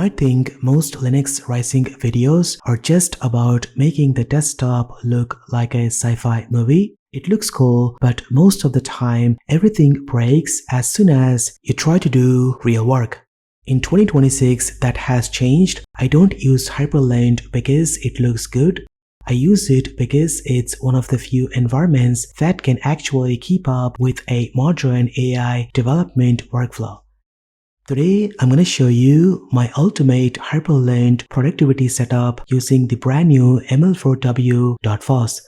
might think most Linux rising videos are just about making the desktop look like a sci-fi movie. It looks cool, but most of the time, everything breaks as soon as you try to do real work. In 2026, that has changed. I don't use Hyprland because it looks good. I use it because it's one of the few environments that can actually keep up with a modern AI development workflow. Today, I'm going to show you my ultimate Hyprland productivity setup using the brand new ML4W Dotfiles.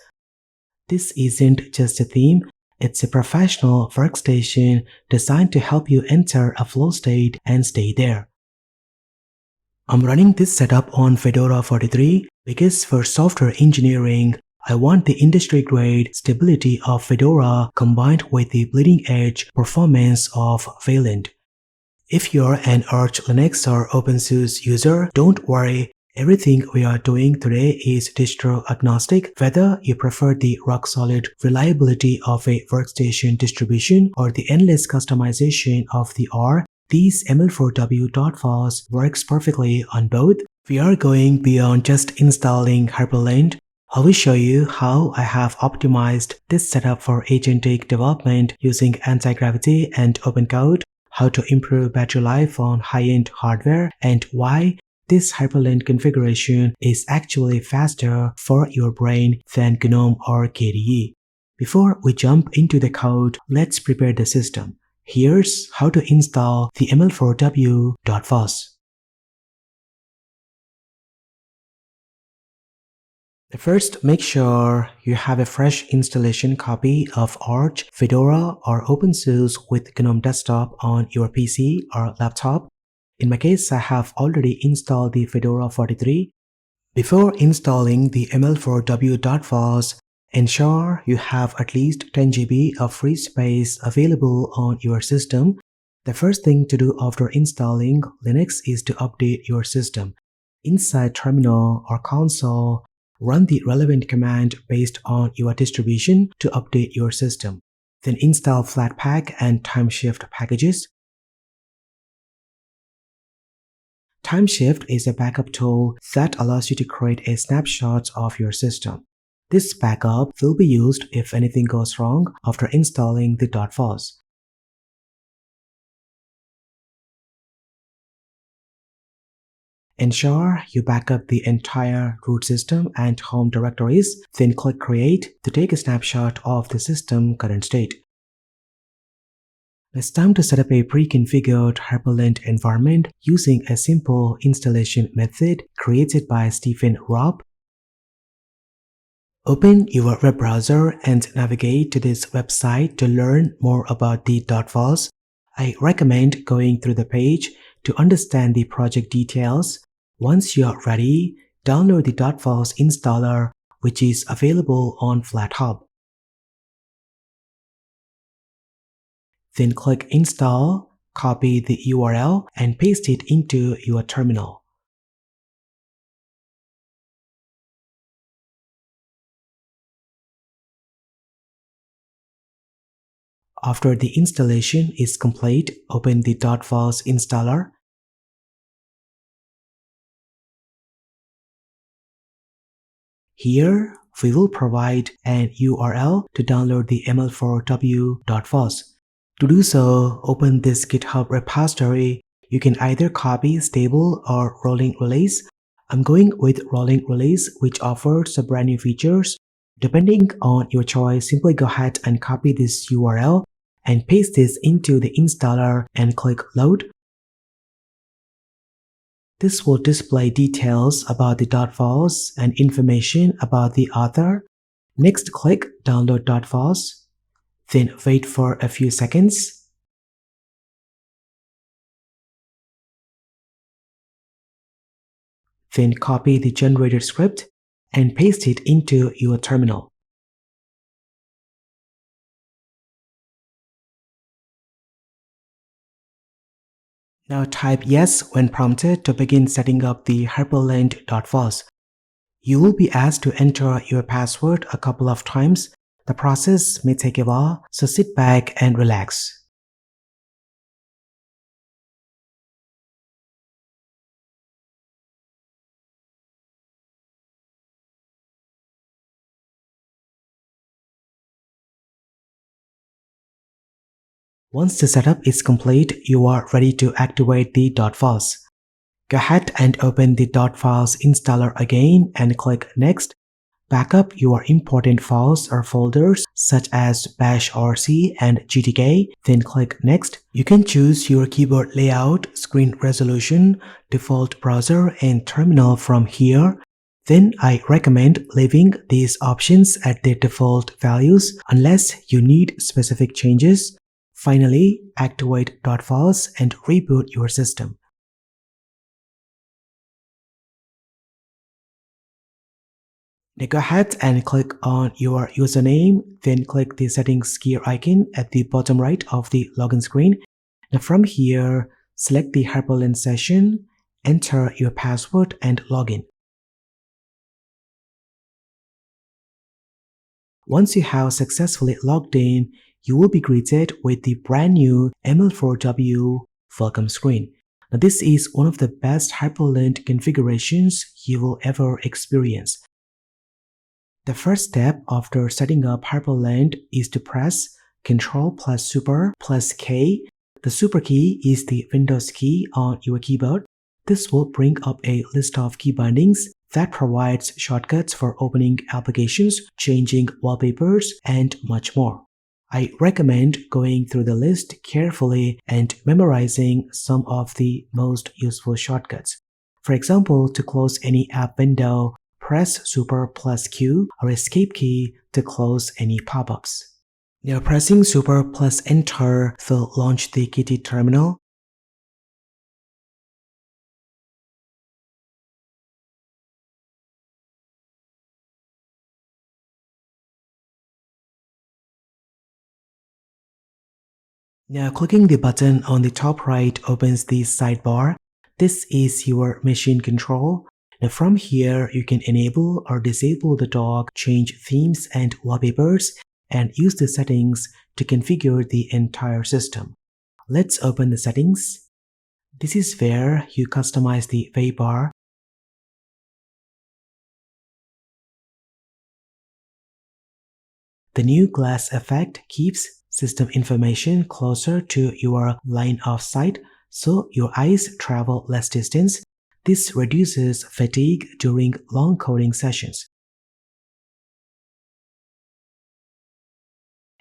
This isn't just a theme, it's a professional workstation designed to help you enter a flow state and stay there. I'm running this setup on Fedora 43 because for software engineering, I want the industry-grade stability of Fedora combined with the bleeding-edge performance of Hyprland. If you're an Arch Linux or OpenSUSE user, don't worry. Everything we are doing today is distro agnostic, whether you prefer the rock-solid reliability of a workstation distribution or the endless customization of the R. These ML4W Dotfiles works perfectly on both. We are going beyond just installing Hyprland. I will show you how I have optimized this setup for agentic development using Antigravity and OpenCode, how to improve battery life on high-end hardware, and why this Hyprland configuration is actually faster for your brain than GNOME or KDE. Before we jump into the code, let's prepare the system. Here's how to install the ML4W Dotfiles. First, make sure you have a fresh installation copy of Arch, Fedora, or OpenSUSE with GNOME Desktop on your PC or laptop. In my case, I have already installed the Fedora 43. Before installing the ML4W Dotfiles, ensure you have at least 10 GB of free space available on your system. The first thing to do after installing Linux is to update your system. Inside terminal or console, run the relevant command based on your distribution to update your system. Then install Flatpak and Timeshift packages. Timeshift is a backup tool that allows you to create a snapshot of your system. This backup will be used if anything goes wrong after installing the Dotfiles. Ensure you back up the entire root system and home directories, then click Create to take a snapshot of the system current state. It's time to set up a pre-configured Hyprland environment using a simple installation method created by Stephen Robb. Open your web browser and navigate to this website to learn more about the Dotfiles. I recommend going through the page to understand the project details. Once you are ready, download the Dotfiles installer, which is available on FlatHub. Then click Install, copy the URL, and paste it into your terminal. After the installation is complete, open the Dotfiles installer. Here, we will provide an URL to download the ML4W Dotfiles. To do so, open this GitHub repository. You can either copy stable or rolling release. I'm going with rolling release, which offers some brand new features. Depending on your choice, simply go ahead and copy this URL and paste this into the installer and click Load. This will display details about the Dotfiles and information about the author. Next, click Download Dotfiles. Then wait for a few seconds. Then copy the generated script and paste it into your terminal. Now type yes when prompted to begin setting up the Hyprland Dotfiles. You will be asked to enter your password a couple of times. The process may take a while, so sit back and relax. Once the setup is complete, you are ready to activate the .files. Go ahead and open the .files installer again and click Next. Backup your important files or folders such as bash rc and gtk, then click Next. You can choose your keyboard layout, screen resolution, default browser and terminal from here. Then I recommend leaving these options at their default values unless you need specific changes. Finally, activate .files and reboot your system. Now go ahead and click on your username, then click the settings gear icon at the bottom right of the login screen. Now from here, select the Hyprland session, enter your password and login. Once you have successfully logged in, you will be greeted with the brand new ML4W welcome screen. Now this is one of the best Hyprland configurations you will ever experience. The first step after setting up Hyprland is to press Ctrl plus Super plus K. The Super key is the Windows key on your keyboard. This will bring up a list of key bindings that provides shortcuts for opening applications, changing wallpapers, and much more. I recommend going through the list carefully and memorizing some of the most useful shortcuts. For example, to close any app window, press Super plus Q or Escape key to close any pop-ups. Now pressing Super plus Enter will launch the KT terminal. Now clicking the button on the top right opens the sidebar. This is your machine control. Now from here, you can enable or disable the dock, change themes and wallpapers, and use the settings to configure the entire system. Let's open the settings. This is where you customize the waybar. The new glass effect keeps system information closer to your line of sight, so your eyes travel less distance. This reduces fatigue during long coding sessions.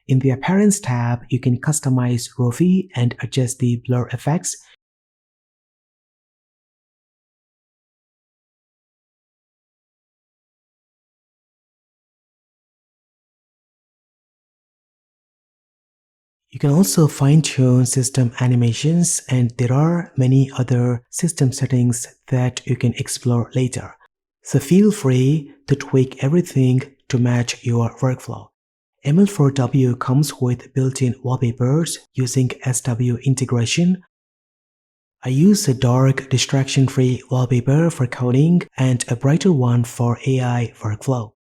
In the Appearance tab, you can customize Rofi and adjust the blur effects. You can also fine-tune system animations, and there are many other system settings that you can explore later. So feel free to tweak everything to match your workflow. ML4W comes with built-in wallpapers using SW integration. I use a dark, distraction-free wallpaper for coding and a brighter one for AI workflow.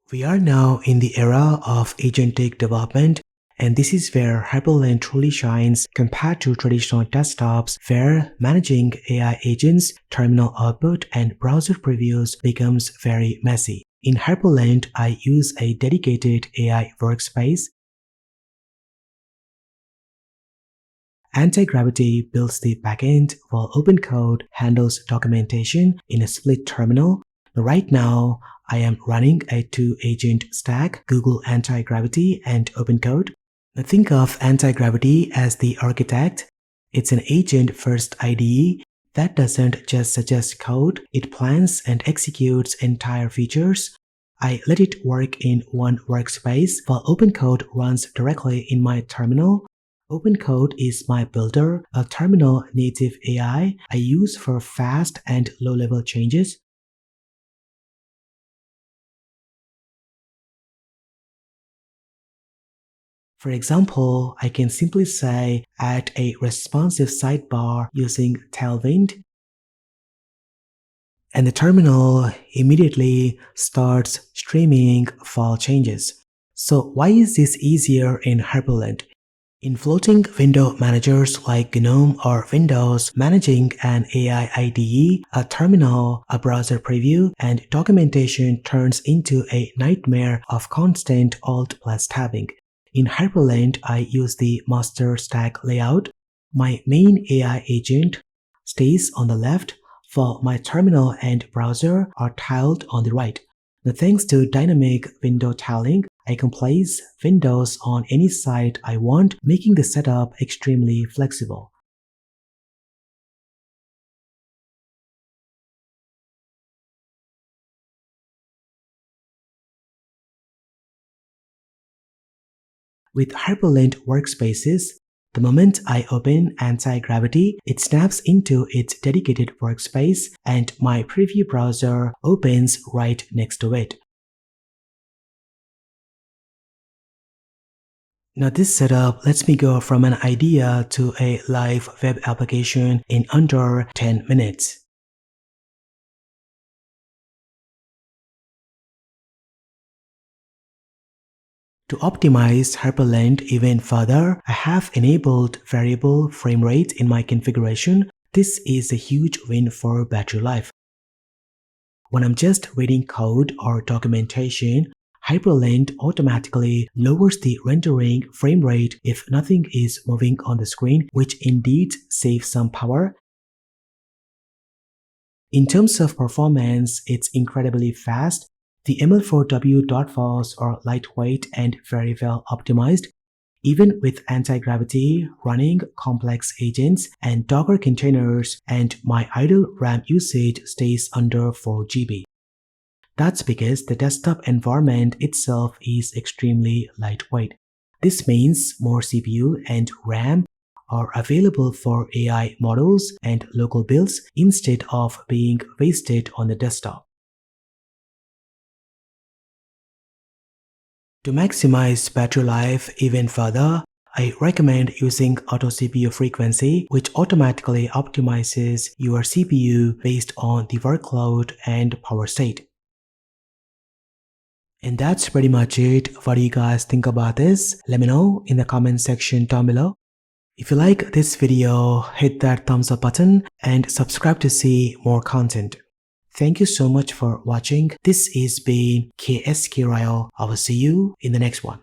We are now in the era of agentic development, and this is where Hyprland truly shines compared to traditional desktops where managing AI agents, terminal output, and browser previews becomes very messy. In Hyprland, I use a dedicated AI workspace. Antigravity builds the backend while OpenCode handles documentation in a split terminal. Right now, I am running a two-agent stack, Google Antigravity and OpenCode. Now think of Antigravity as the architect. It's an agent-first IDE that doesn't just suggest code, it plans and executes entire features. I let it work in one workspace while OpenCode runs directly in my terminal. OpenCode is my builder, a terminal native AI I use for fast and low-level changes. For example, I can simply say add a responsive sidebar using Tailwind, and the terminal immediately starts streaming file changes. So why is this easier in Hyprland? In floating window managers like GNOME or Windows, managing an AI IDE, a terminal, a browser preview, and documentation turns into a nightmare of constant Alt plus tabbing. In Hyprland, I use the master stack layout. My main AI agent stays on the left, while my terminal and browser are tiled on the right. Now, thanks to dynamic window tiling, I can place windows on any side I want, making the setup extremely flexible. With Hyprland workspaces, the moment I open Antigravity, it snaps into its dedicated workspace and my preview browser opens right next to it. Now this setup lets me go from an idea to a live web application in under 10 minutes. To optimize Hyprland even further, I have enabled variable frame rate in my configuration. This is a huge win for battery life. When I'm just reading code or documentation, Hyprland automatically lowers the rendering frame rate if nothing is moving on the screen, which indeed saves some power. In terms of performance, it's incredibly fast. The ML4W Dotfiles are lightweight and very well optimized. Even with Antigravity running complex agents and Docker containers, and my idle RAM usage stays under 4 GB. That's because the desktop environment itself is extremely lightweight. This means more CPU and RAM are available for AI models and local builds instead of being wasted on the desktop. To maximize battery life even further, I recommend using Auto CPU Frequency, which automatically optimizes your CPU based on the workload and power state. And that's pretty much it. What do you guys think about this? Let me know in the comment section down below. If you like this video, hit that thumbs up button and subscribe to see more content. Thank you so much for watching. This is been KSKRIO. I will see you in the next one.